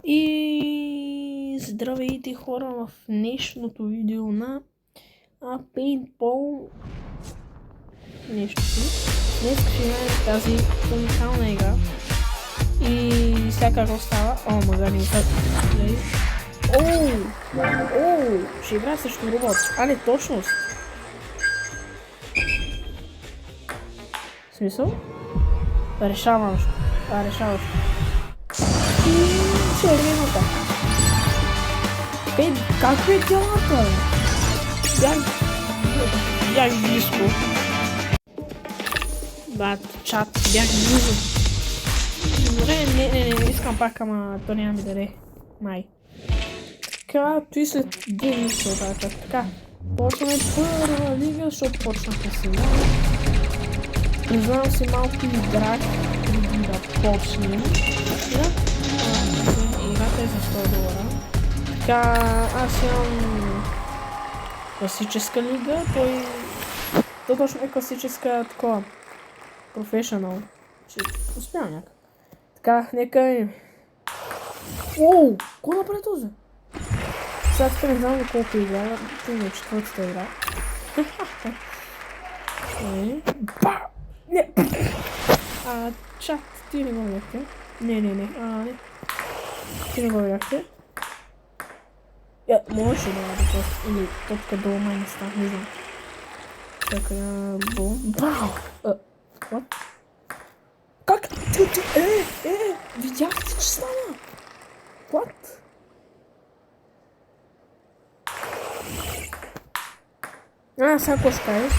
И здравейте хора в днешното видео на Paintball нещо си. Днес ще имаме тази уникална игра и всяка го става. О, мага не са. Ще игра срещу робот. А не, точност. В смисъл? Решаваш. Решаваш. И ще е едната. Как е делата? Бях близко. Бат, чат, бях близо. Добре, не искам пак, ама то няма ми даде. Май. Така, той след 2 минути обаче. Така, почваме първа лига, защото почнахме сега. Признавам си малко и драк, преди да почнем. Играта е за $100. Така, аз имам класическа лига, то точно е класическа такова. Професионал. Че успявам някак. Така, нека видим. Оу! Кой направи този? Сега така не знам колко игра. Това е четвъртата игра. Не! Чак, ти не го видяхте. Не. Ти не го видяхте. Можеше да бъде просто. Или топка долу май не става, не знам. Чакай на долу. Бау! What? Как? Видяхте, че стана? What? Сега какво ще кажеш?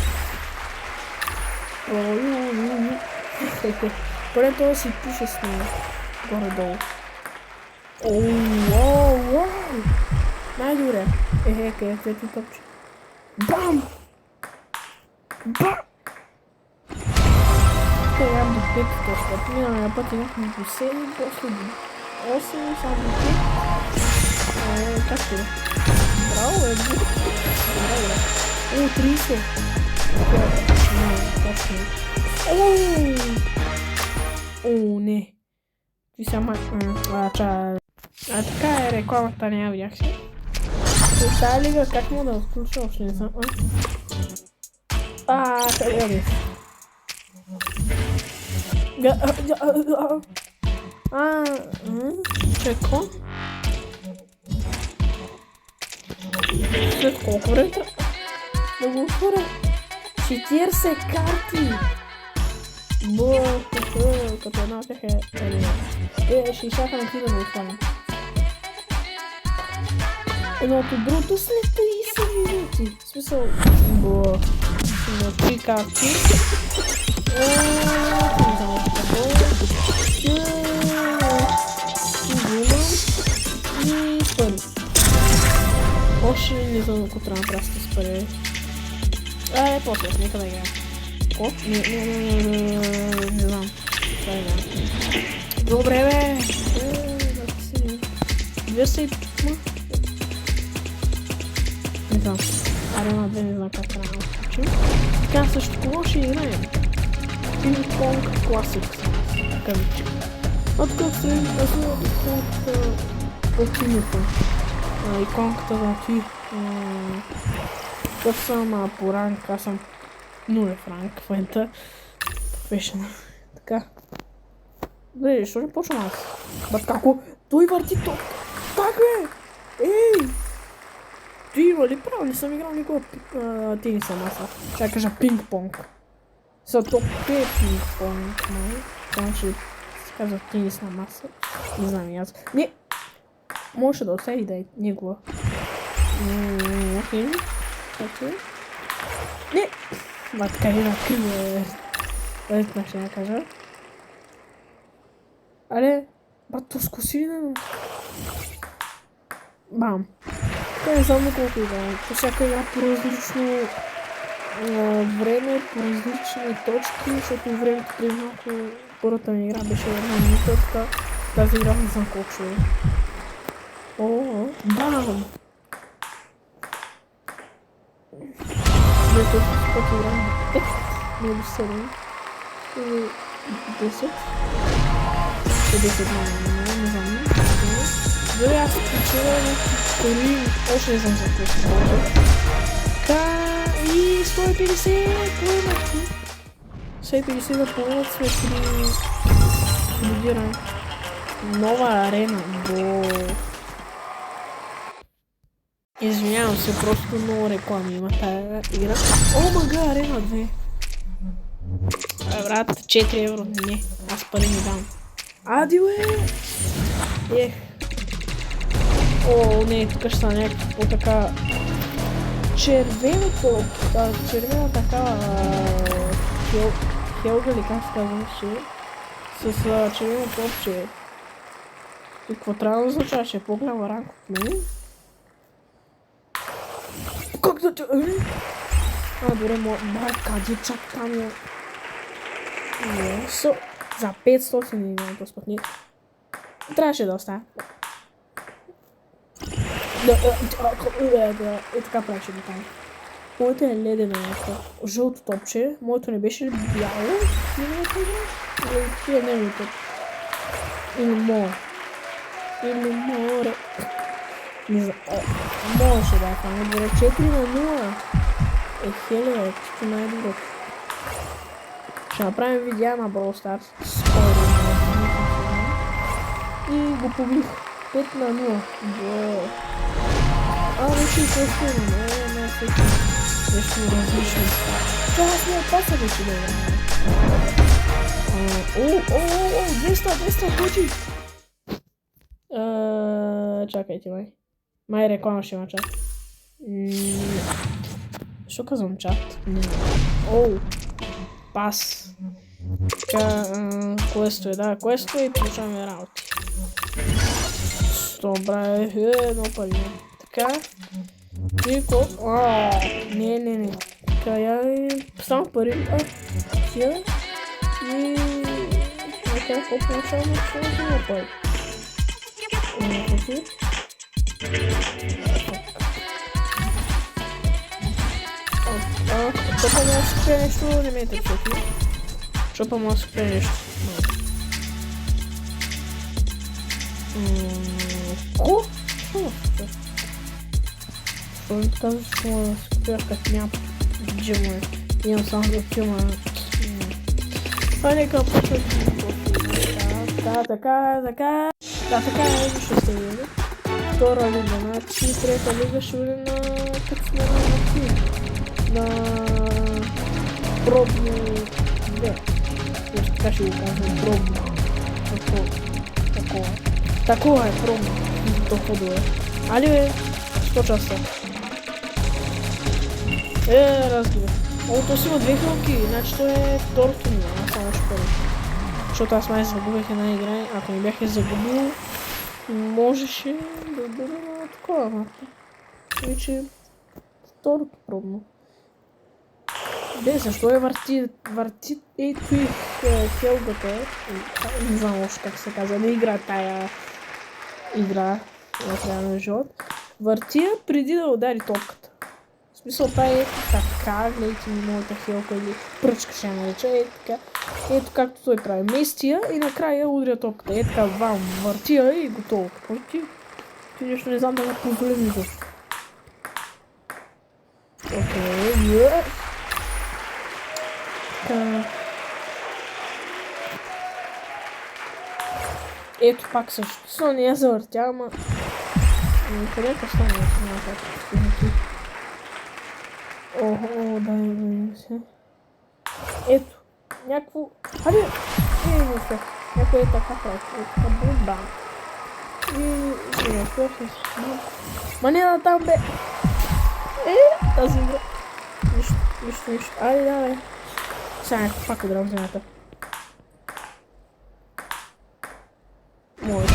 Поне това си пише с нея. Горе-долу. Оу! Най-добре. Къде ти топче? Бам! Бам! Трябва до 5 точка. Миналия път имахме до 7, после до 8, само до 5. Как ти? Браво, Браво. 30. Точно. Не. Ти сама... така е рекламата, не я видях си. В тази лига как мога да отключа? Още не знам. Къде е? Чеко? След колко време? Да го отворя. 40 карти! Като една от тях е... 60 на ти да го отворим. Едното другото след 30 минути. В смисъл... На 3 карти. И пари. Още не знам ако трябва да направя с пари. После, нека да играем. Не знам. Добре бе! 200 не знам. Арена 2 не знам как трябва да включим. Така също кого ще играем? Ping-pong Classics. Кавичи. Откъв средим от името. Иконката да ти. Къв съм по ранг, аз съм 0 ранг в момента. Професионал. Така. Добре, защо не почвам аз? Бат како? Той върти топ! Как бе? Ей! Ти има ли право? Не съм играл никога тениса маса. Ще кажа пинг-понг. Топ е пинг-понг, май. Значи се казва тенисна маса. Не знам и аз. Не! Може да отседи да е негова. Окей. Не! Бат, така една крива ритна ще я кажа. Бат, то скуси ли на... Бам! Не знам на колко играем. По всяка игра по различно време, по различни точки, защото времето преди малко първата ми игра беше една минута, така тази игра не знам колко ще е. Бам! След пъти играем 5, не до 7 или 10. 10 не знам. Дори аз спечеля някакви още не знам за какво се може. Така и 150, кой има ти? 150 да помогнат сме при лидиране. Нова арена, бо... Извинявам се, просто много реклами има тая игра. О, мага, арена 2. Брат, 4 евро, не, аз пари не дам. Ади, бе! О, не, тук ще са някакво така... Червеното, червена такава... Хелга ли как се казваше? С червено топче. И какво трябва да означава? Ще е по-голяма ранг от мен? Как да те... добре, брат, къде чак там е? За 500 не имам поспът ни. Трябваше да оставя. И така правеше до там. Моето е ледено някакво. Жълто топче. Моето не беше ли бяло? Или неговото. Или море. Или море. Не знам. Можеше да е това. Добре, 4-0. Хеле, чето най-доброто. Ще направим видеа на Brawl Stars. Скоро. И го побих. 5-0. Вече и просто не всеки нещо различно. Това аз не опаса вече да е. 200, точи! Чакайте, май реклама ще има чат. Що казвам чат? Пас. Така, квесто е, да, квесто и получаваме работи. Добре, много пари. Така. Тико. Не. Така, я само пари. Тия. И... Така, какво получаваме? Ще има пари. Таки. Чопа може да спре нещо, не ме интересува. Чопа може да спре нещо. Ко? Що да спре? Що ми казваш, че може да спреш как няма джимове. Имам само да филма. Това нека почва така. Да, така е, ще се види. Втора лига, значи трета лига ще види на... Как сме на пробно... Не. Така ще го казвам, пробно. Такова е пробно. Доходо е. Али бе, 100 часа. Разбира. То си има 2 хилки, значи то е второто ми, аз само ще първо. Защото аз май загубих една игра, ако не бях загубил, можеше да бъде на такова малко. Вече второто пробно. Защо е върти ето и Хелгата, не знам още как се казва, не игра тая игра в реалния живот. Върти я преди да удари топката. В смисъл тая е така, гледайте ми моята Хелка или пръчка ще я нареча, така. Ето както той прави. Мести я и накрая удря топката. Така върти я и готово. Ти нещо не знам да ме позволим да. Окей, ето пак също. Не я завъртя, ама... Къде стане някакъв? Да се. Ето. Някакво... Хайде! Не успех. Някой е така прави. Така бомба. Не успех. Ма не на там, бе! Тази игра. Нищо. Айде, давай. Сега пак удрям земята. Може. 5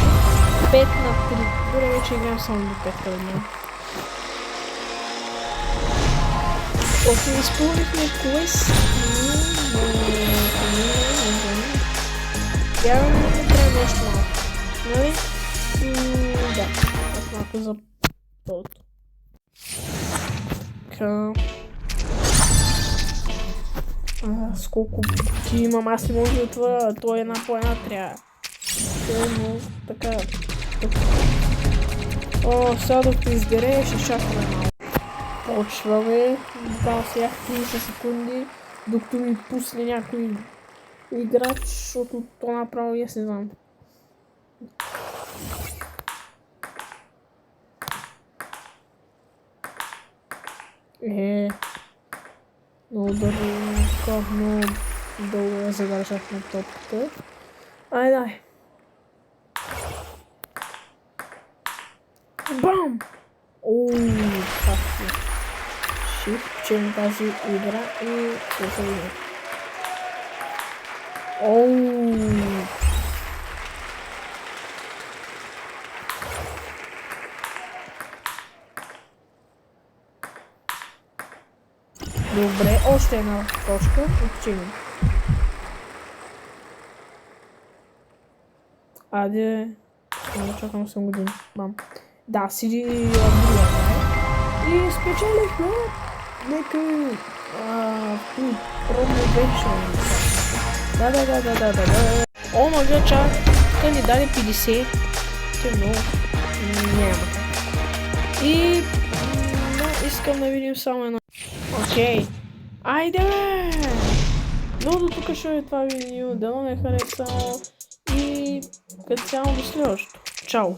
на 3. Добре, вече играем само до 5 къдния. Окей, изпълнихме квест. Явно не трябва нещо малко. Нали? Да. Аз малко за пълто. С колко ти имам, аз не може от това, той една по една трябва. Но така. О, сега докато изгорее, ще чакаме малко. Почваме. Дал сега 30 секунди, докато ми пусне някой играч, защото то направо и аз не знам. Много много дълго я задържах на топката. Дай. Бам! Как ще печелим тази игра и ще се видим. Добре, още една точка и печелим. Айде, чакам 8 години. Бам. Да, сиди Андрея. И спечелихме. Нека пробно вече. Да. О, мага, чак. Той ни даде 50. Много. Няма. И искам да видим само едно. Окей. Айде бе! Но до тук ще е това видео. Дано не харесало. И като цяло до следващото. Чао!